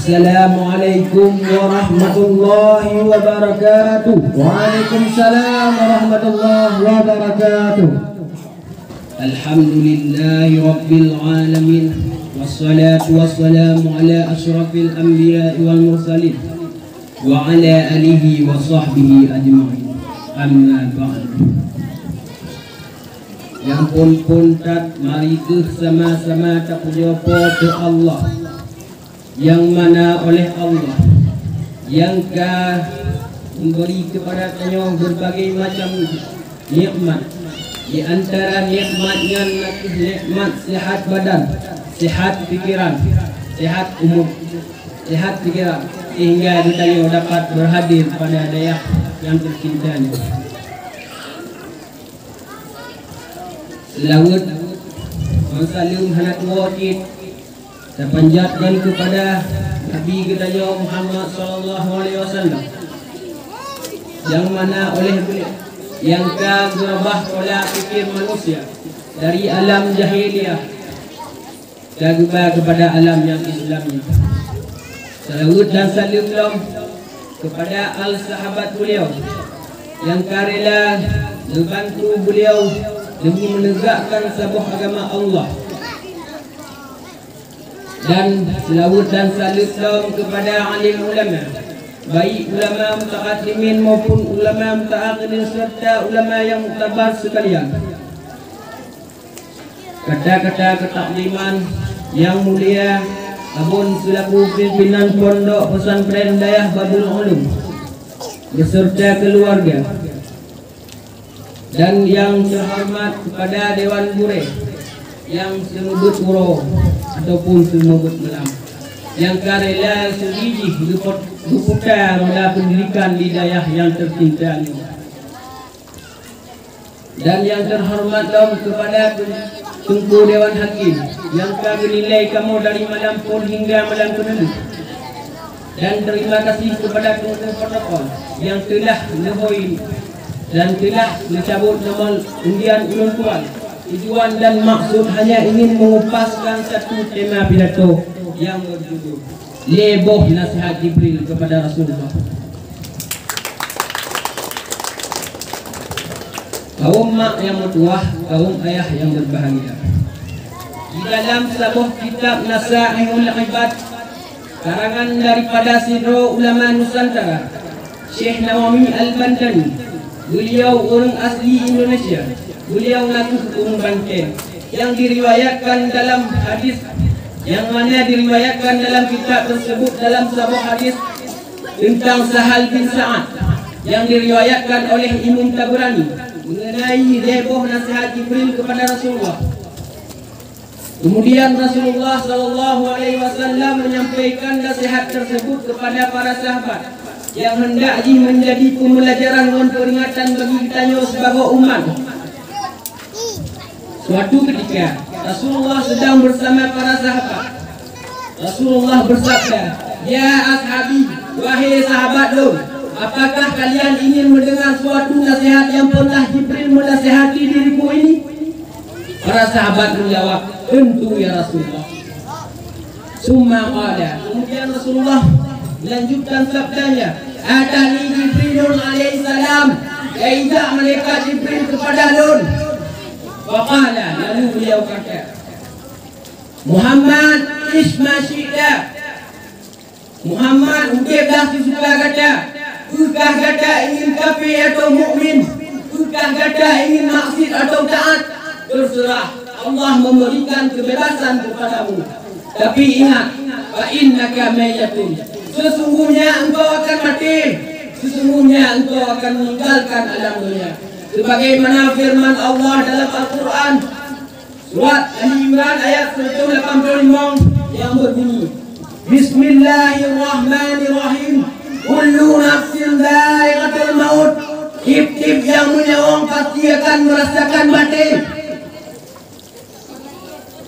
Assalamualaikum warahmatullahi wabarakatuh. Waalaikumsalam warahmatullahi wabarakatuh. Alhamdulillahi rabbil alamin. Wassalatu wassalamu ala asyrafil anbiya'i wal mursalin wa ala alihi wa sahbihi ajma'in. Amma ba'du. Yang pun tat mari ke sama-sama tak pujopo ke Allah, yang mana oleh Allah yang memberi kepada kita berbagai macam nikmat. Di antara nikmatnya nikmat sehat badan, sehat pikiran, sehat umur, sehat pikiran, sehingga kita dapat berhadir pada daya yang tercintanya. Selawat Masalim Hanat Wajid dan panjatkan kepada Nabi kita Muhammad sallallahu alaihi wasallam, yang mana oleh beliau yang berubah pola pikir manusia dari alam jahiliyah berubah kepada alam yang Islamnya. Salawat dan salam kepada al-sahabat beliau yang rela membantu beliau demi menegakkan sebuah agama Allah. Dan selawat dan salam kepada alim ulama, baik ulama mutaqaddimin maupun ulama mutaakhirin serta ulama yang muktabar sekalian. Kata-kata ketakliman yang mulia Abun selaku pimpinan Pondok Pesantren Dayah Babul Ulum beserta keluarga, dan yang terhormat kepada Dewan Bure yang semebut uro ataupun semebut melam, yang karela sebiji berputar pada pendidikan di daerah yang tercinta ini. Dan yang terhormat kepada Tungku Dewan Hakim yang kami nilai kamu dari malam pun hingga malam penuh. Dan terima kasih kepada Tungku Protokol yang telah menghoi dan telah mencabut nomor undian ulun tuan. Tujuan dan maksud hanya ingin mengupaskan satu tema pidato yang berjudul Leboh Nasihat Jibril kepada Rasulullah. Kaum mak yang mutuah, kaum ayah yang berbahagia. Di dalam sebuah kitab Nasaihul Ibad karangan daripada Sidro Ulama Nusantara, Syekh Nawawi Al-Bandani, beliau orang asli Indonesia, beliau ngaku orang Banten, yang diriwayatkan dalam hadis, yang mana diriwayatkan dalam kitab tersebut dalam sebuah hadis tentang Sahal bin Sa'ad yang diriwayatkan oleh Imam Tabrani mengenai leboh nasihat Jibril kepada Rasulullah. Kemudian Rasulullah sallallahu alaihi wasallam menyampaikan nasihat tersebut kepada para sahabat yang hendak menjadi pembelajaran dan peringatan bagi kita sebagai umat. Suatu ketika Rasulullah sedang bersama para sahabat. Rasulullah bersabda, "Ya ashabi, wahai sahabatku, apakah kalian ingin mendengar suatu nasihat yang pernah Jibril menasihati diriku ini?" Para sahabat menjawab, "Tentu ya Rasulullah." Summa qala, kemudian Rasulullah melanjutkan sabdanya, "Atani Jibril alaihi salam." Yaitu malaikat Jibril kepada Nun. Waqala, lalu beliau kata, "Muhammad isma syi'ta." Muhammad udahlah sesuka kata. Ukah kata ingin kafir atau mukmin, ukah kata ingin maksiat atau taat, terserah. Allah memberikan kebebasan kepadamu. Tapi ingat, fa innaka mayyitun. Sesungguhnya engkau akan mati. Sesungguhnya engkau akan meninggalkan alam dunia. Sebagaimana firman Allah dalam Al-Quran surat Ali Imran ayat 185 yang berbunyi, Bismillahirrahmanirrahim. Kullu nafsin dha'iqatul maut. Tip-tip yang menyawang pasti akan merasakan mati.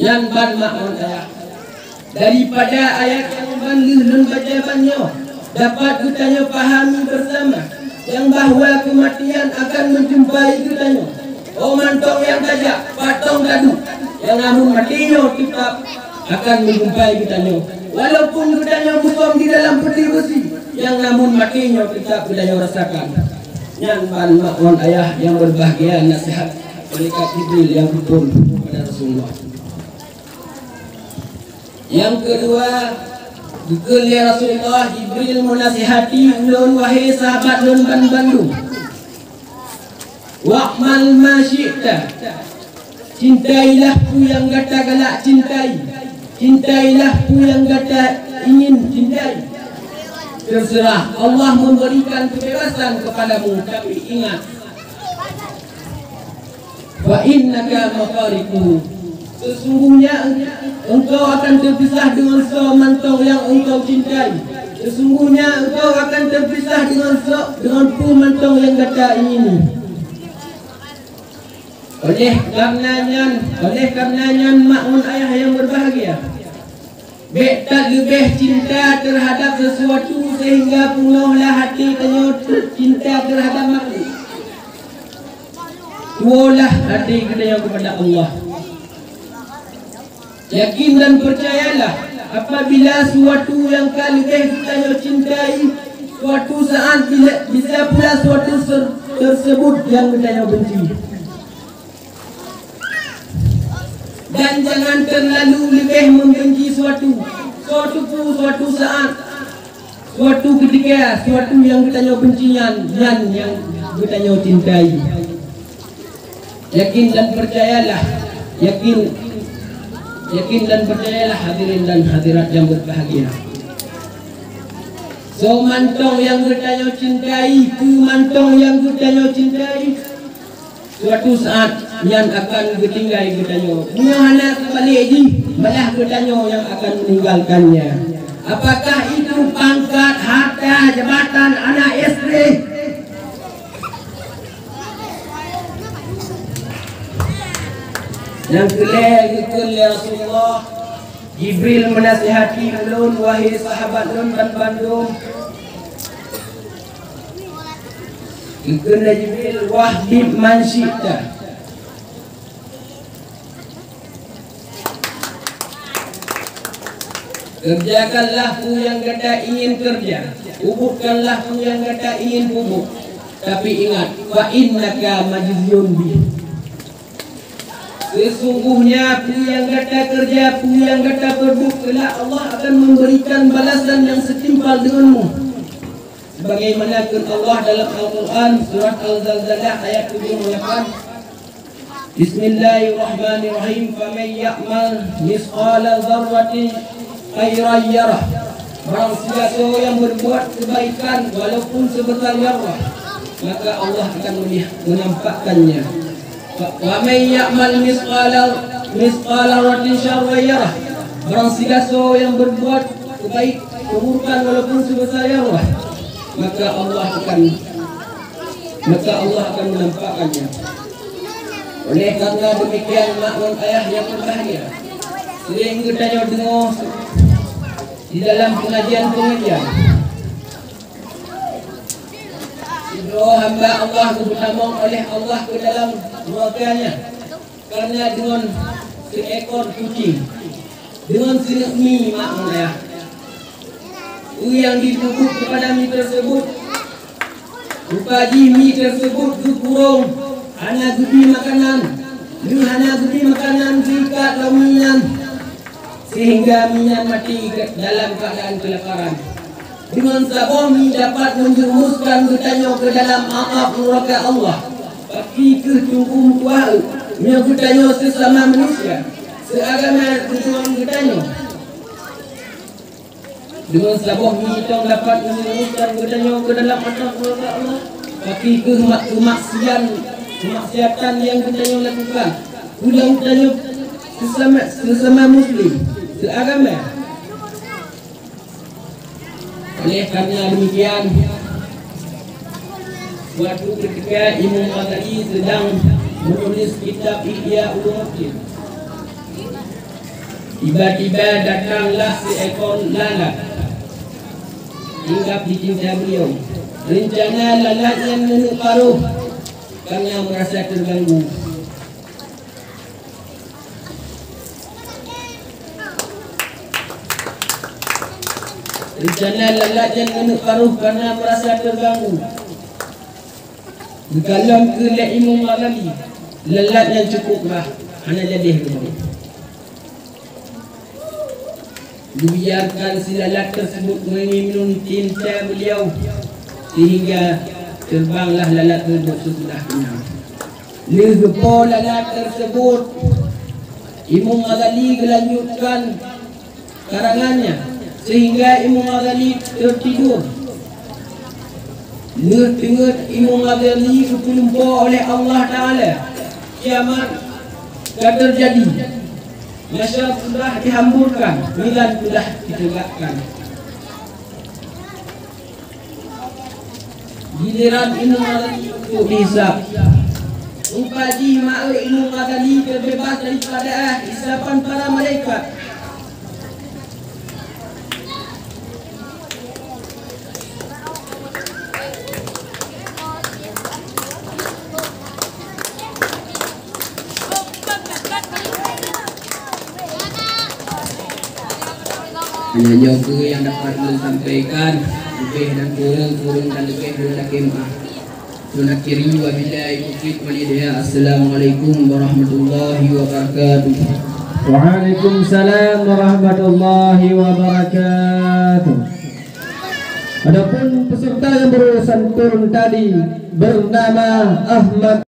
Yang bermakna ayat daripada ayat yang membanding dan bacaannya dapat kita pahami bersama yang bahwa kematian akan menjumpai kita. Oh mantong yang tajak, patong dadu, yang namun matinya tetap akan menjumpai Gedanyo. Walaupun Gedanyo busam di dalam peti besi, yang namun matinya tetap Gedanyo rasakan. Yang makon ayah yang berbahagia, nasihat malaikat Jibril yang turun kepada Rasulullah. Yang kedua, dikul ya Rasulullah, Jibril menasihati ulun wahai sahabat ulun Bandung. Wa'mal ma syi'ta, cintailah ku yang gata galak cintai, cintailah ku yang gata ingin cintai. Terserah, Allah memberikan kebebasan kepadamu, tapi ingat, wa innaka mafariquhu, sesungguhnya engkau akan terpisah dengan semantong yang engkau cintai. Sesungguhnya engkau akan terpisah dengan pemantong yang gata ingini. Oleh karenanya makmun ayah yang berbahagia, tak lebih cinta terhadap sesuatu sehingga penuhlah hati cinta terhadap makhluk. Tualah hati kita kepada Allah. Yakin dan percayalah, apabila suatu yang lebih kita cintai, suatu saat bisa pula suatu tersebut yang kita benci. Dan jangan terlalu lebih membenci suatu saat, suatu ketika, suatu yang kita benci yang kita cintai. Yakin dan percayalah, yakin dan percayalah hadirin dan hadirat yang berbahagia. So mantong yang kita cintai, mantong yang kita cintai, suatu saat yang akan ditinggal Gedanyo. Punya anak kembali lagi, malah Gedanyo yang akan meninggalkannya. Apakah itu pangkat, harta, jabatan, anak istri? Yang kelima Rasulullah, Jibril menasihati ulun wahai sahabat ulun Bandung. Kena Jibril wahbib man syi'ta, kerjakanlah ku yang gata ingin kerja, ubukkanlah ku yang gata ingin ubuk. Tapi ingat, fa innaka majzun bi, sesungguhnya ku yang gata kerja, ku yang gata berbuk, kelak Allah akan memberikan balasan yang setimpal denganmu. Sebagaimana firman Allah dalam Al-Quran surat Al-Zalzalah ayat 7 mengatakan, Bismillahirrahmanirrahim, faman ya'mal misqala dzarratin khairan yarah, barang siapa yang berbuat kebaikan walaupun sebesar zarrah, maka Allah akan menampakkannya. Wa man ya'mal misqala dzarratin syarran yarah, barang siapa yang berbuat keburukan walaupun sebesar zarrah, maka Allah akan menampakkannya. Oleh karena demikian makmun ayah yang berbahagia, sering kita dengar di dalam pengajian Ibro hamba Allah ditamong oleh Allah ke dalam nerakanya karena dengan seekor kucing, dengan seekmi makmun ayah yang ditubuk kepada mie tersebut, upaji mie tersebut dikurung, hana gudi makanan, diikat minyan, sehingga minyan mati dalam keadaan kelaparan. Dengan sabah mie dapat menjerumuskan Gedanyo ke dalam azab neraka Allah. Tapi ketunggu kuah, mie Gedanyo sesama manusia, seagama dengan Gedanyo. Dengan sabah mitong dapat menjerumuskan Gedanyo ke dalam azab neraka Allah. Tapi kemaksiatan yang Gedanyo lakukan, Gedanyo sesama muslim, seagama. Oleh karena demikian, suatu ketika Imam Ghazali sedang menulis kitab Ihya Ulumuddin, tiba-tiba datanglah seekor lalat hinggap di tinja beliau. Rencana lalat yang menenuk paruh karena merasa terganggu. Rencana lalat yang menuk paruh karena merasa terganggu. Berkalam ke Imam Ghazali, lalat yang cukuplah, hanya jadi kembali. Dibiarkan si lalat tersebut meminum tinta beliau sehingga terbanglah lalat tersebut sesudah kenyang. Legepo lalat tersebut, Imam Ghazali melanjutkan karangannya sehingga Imam Ghazali tertidur. Tengah Imam Ghazali diperlumpah oleh Allah Ta'ala, kiamat akan terjadi. Masyarakat sudah dihamburkan, milan sudah ditegakkan. Giliran Imam Ghazali untuk dihisap. Upaji makhluk Imam Ghazali terbebas daripada hisapan para malaikat. Hanya jawab yang dapat disampaikan, lebih dan kurang dan lebih dan kemah. Tunakhiri wa billahi taufiq wal hidayah. Assalamualaikum warahmatullahi wabarakatuh. Waalaikumsalam warahmatullahi wabarakatuh. Adapun peserta yang berurusan turun tadi bernama Ahmad